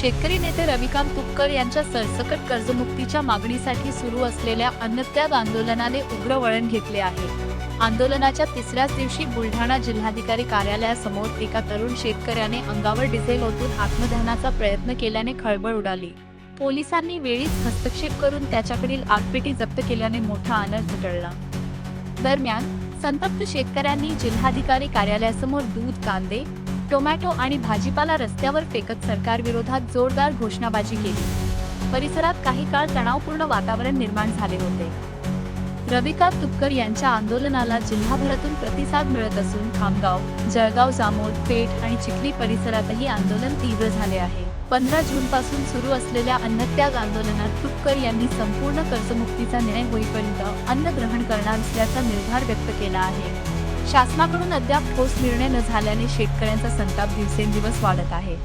शेतकरी नेते रविकांत तुपकर यांच्या सरसकट कर्जमुक्तीच्या मागणीसाठी सुरू असलेल्या अन्नत्याग आंदोलनाने उग्र वळण घेतले आहे। आंदोलनाच्या तिसऱ्याच दिवशी बुलढाणा जिल्हाधिकारी कार्यालयासमोर एका तरुण शेतकऱ्याने अंगावर डिझेल ओतून आत्मदहनाचा प्रयत्न केल्याने खळबळ उडाली। पोलिसांनी वेळीच हस्तक्षेप करून त्याच्याकडील आगपेटी जप्त केल्याने मोठा अनर्थ टळला। दरम्यान संतप्त शेतकऱ्यांनी जिल्हाधिकारी कार्यालयासमोर दूध, कांदे, टोमॅटो आणि भाजीपाला रस्त्यावर फेकत सरकारविरोधात जोरदार घोषणाबाजी केली। परिसरात काही काळ तणावपूर्ण वातावरण निर्माण झाले होते। रविकांत तुपकर यांच्या आंदोलनाला जिल्हाभरातून प्रतिसाद मिळत असून खामगाव, जळगाव, जामोद, पेठ आणि चिखली परिसरातही आंदोलन तीव्र झाले आहे। 15 जून पासून सुरू असलेल्या अन्नत्याग आंदोलनात तुपकर यांनी संपूर्ण कर्जमुक्तीचा निर्णय होईपर्यंत अन्न ग्रहण करणार असल्याचा निर्धार व्यक्त केला आहे। शासनाकडून अद्याप ठोस निर्णय न झाल्याने शेतकऱ्यांचा संताप दिवसेंदिवस वाढत आहे।